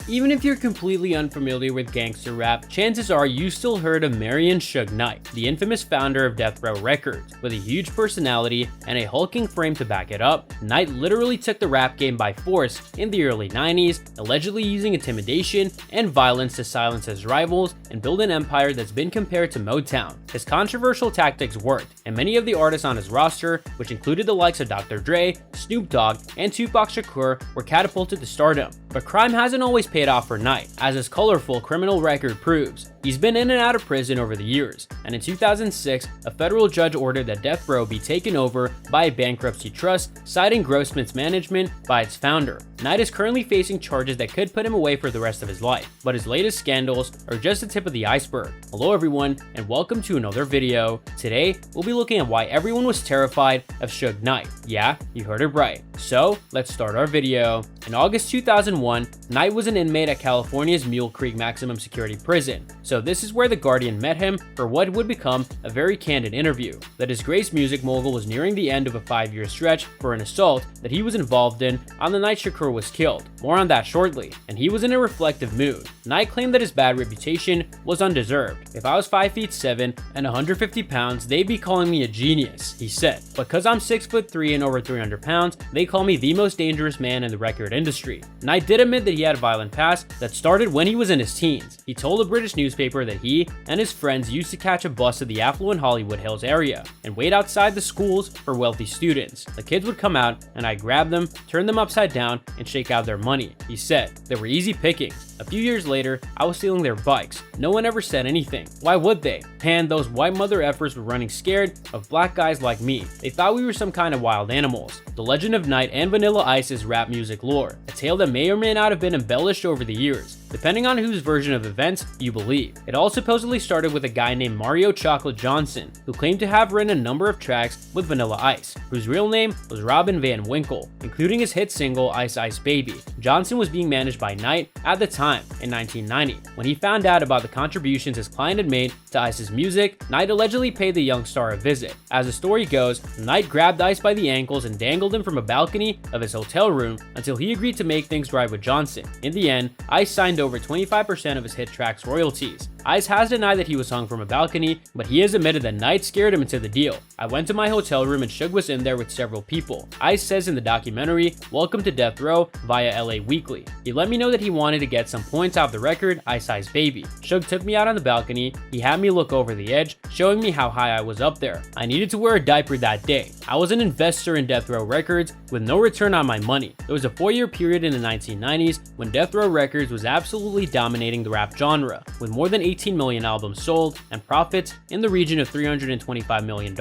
Even if you're completely unfamiliar with gangster rap, chances are you still heard of Marion Suge Knight, the infamous founder of Death Row Records. With a huge personality and a hulking frame to back it up, Knight literally took the rap game by force in the early 90s, allegedly using intimidation and violence to silence his rivals and build an empire that's been compared to Motown. His controversial tactics worked, and many of the artists on his roster, which included the likes of Dr. Dre, Snoop Dogg, and Tupac Shakur, were catapulted to stardom. But crime hasn't always paid off for Knight, as his colorful criminal record proves. He's been in and out of prison over the years, and in 2006, a federal judge ordered that Death Row be taken over by a bankruptcy trust, citing gross mismanagement by its founder. Knight is currently facing charges that could put him away for the rest of his life, but his latest scandals are just the tip of the iceberg. Hello everyone, and welcome to another video. Today, we'll be looking at why everyone was terrified of Suge Knight. Yeah, you heard it right. So, let's start our video. In August 2001, Knight was an inmate at California's Mule Creek Maximum Security Prison. So this is where The Guardian met him for what would become a very candid interview. The disgraced music mogul was nearing the end of a 5-year stretch for an assault that he was involved in on the night Shakur was killed. More on that shortly. And he was in a reflective mood. Knight claimed that his bad reputation was undeserved. If I was 5'7" and 150 pounds, they'd be calling me a genius, he said. Because I'm 6'3" and over 300 pounds, they call me the most dangerous man in the record industry. Knight did admit that he had a violent past that started when he was in his teens. He told a British newspaper that he and his friends used to catch a bus to the affluent Hollywood Hills area and wait outside the schools for wealthy students. The kids would come out and I'd grab them, turn them upside down, and shake out their money. He said, they were easy pickings. A few years later, I was stealing their bikes. No one ever said anything. Why would they? And those white mother effers were running scared of black guys like me. They thought we were some kind of wild animals. The legend of Knight and Vanilla Ice is rap music lore, a tale that may or may not have been embellished over the years, depending on whose version of events you believe. It all supposedly started with a guy named Mario Chocolate Johnson, who claimed to have written a number of tracks with Vanilla Ice, whose real name was Robin Van Winkle, including his hit single Ice Ice Baby. Johnson was being managed by Knight at the time, in 1990. When he found out about the contributions his client had made to Ice's music, Knight allegedly paid the young star a visit. As the story goes, Knight grabbed Ice by the ankles and dangled him from a balcony of his hotel room until he agreed to make things right with Johnson. In the end, Ice signed over 25% of his hit track's royalties. Ice has denied that he was hung from a balcony, but he has admitted that Knight scared him into the deal. I went to my hotel room and Suge was in there with several people. Ice says in the documentary, Welcome to Death Row, via LA Weekly. He let me know that he wanted to get some points off the record, Ice Ice Baby. Suge took me out on the balcony, he had me look over the edge, showing me how high I was up there. I needed to wear a diaper that day. I was an investor in Death Row Records with no return on my money. There was a 4-year period in the 1990s when Death Row Records was absolutely dominating the rap genre, with more than 18 million albums sold and profits in the region of $325 million.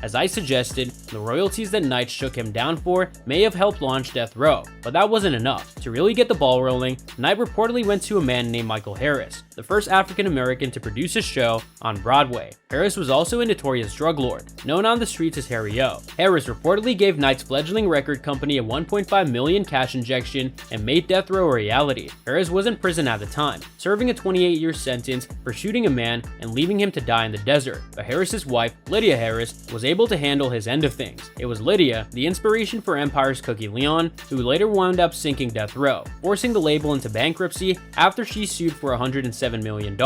As I suggested, the royalties that Knight shook him down for may have helped launch Death Row, but that wasn't enough. To really get the ball rolling, Knight reportedly went to a man named Michael Harris, the first African American to produce a show on Broadway. Harris was also a notorious drug lord, known on the streets as Harry O. Harris reportedly gave Knight's fledgling record company a $1.5 million cash injection and made Death Row a reality. Harris was in prison at the time, serving a 28-year sentence for shooting a man and leaving him to die in the desert, but Harris's wife, Lydia Harris, was able to handle his end of things. It was Lydia, the inspiration for Empire's Cookie Leon, who later wound up sinking Death Row, forcing the label into bankruptcy after she sued for $107 million.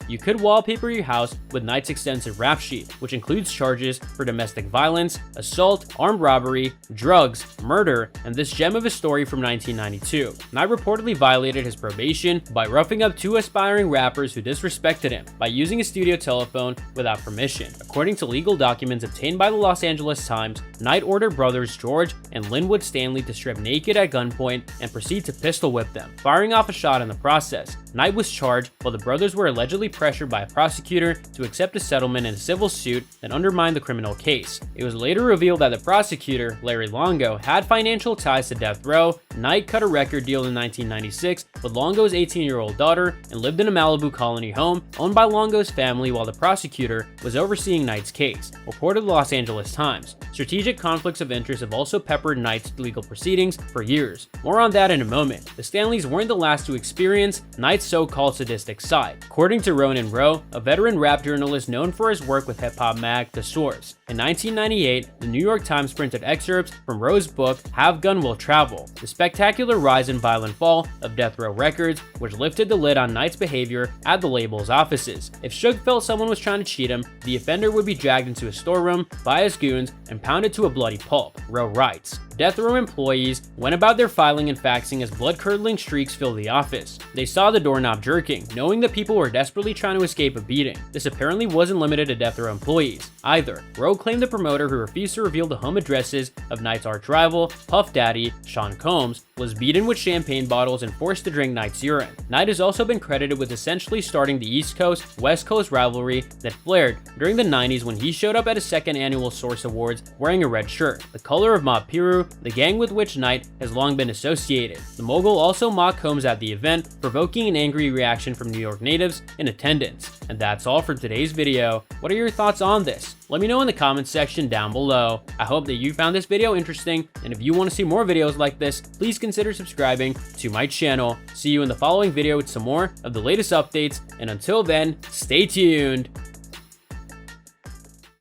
You could wallpaper your house with Knight's extensive rap sheet, which includes charges for domestic violence, assault, armed robbery, drugs, murder, and this gem of a story from 1992. Knight reportedly violated his probation by roughing up 2 aspiring rappers who disrespected him by using a studio telephone without permission. According to legal documents obtained by the Los Angeles Times, Knight ordered brothers George and Linwood Stanley to strip naked at gunpoint and proceed to pistol whip them, firing off a shot in the process. Knight was charged while the brothers were allegedly pressured by a prosecutor to accept a settlement in a civil suit that undermined the criminal case. It was later revealed that the prosecutor, Larry Longo, had financial ties to Death Row. Knight cut a record deal in 1996 with Longo's 18-year-old daughter and lived in a Malibu colony home owned by Longo's family while the prosecutor was overseeing Knight's case, reported the Los Angeles Times. Strategic conflicts of interest have also peppered Knight's legal proceedings for years. More on that in a moment. The Stanleys weren't the last to experience Knight's so-called sadistic side. According to Ronan Rowe, a veteran rap journalist known for his work with hip-hop mag The Source, In 1998, the New York Times printed excerpts from Rowe's book, Have Gun Will Travel, the spectacular rise and violent fall of Death Row Records, which lifted the lid on Knight's behavior at the label's offices. If Suge felt someone was trying to cheat him, the offender would be dragged into a storeroom by his goons and pounded to a bloody pulp, Rowe writes. Death Row employees went about their filing and faxing as blood-curdling shrieks filled the office. They saw the doorknob jerking, knowing that people were desperately trying to escape a beating. This apparently wasn't limited to Death Row employees either. Rowe claimed the promoter who refused to reveal the home addresses of Knight's arch rival, Puff Daddy, Sean Combs, was beaten with champagne bottles and forced to drink Knight's urine. Knight has also been credited with essentially starting the East Coast-West Coast rivalry that flared during the 90s when he showed up at his second annual Source Awards wearing a red shirt, the color of Mob Piru, the gang with which Knight has long been associated. The mogul also mocked Combs at the event, provoking an angry reaction from New York natives in attendance. And that's all for today's video. What are your thoughts on this? Let me know in the comments section down below. I hope that you found this video interesting, and if you want to see more videos like this, please consider subscribing to my channel. See you in the following video with some more of the latest updates, and until then, stay tuned.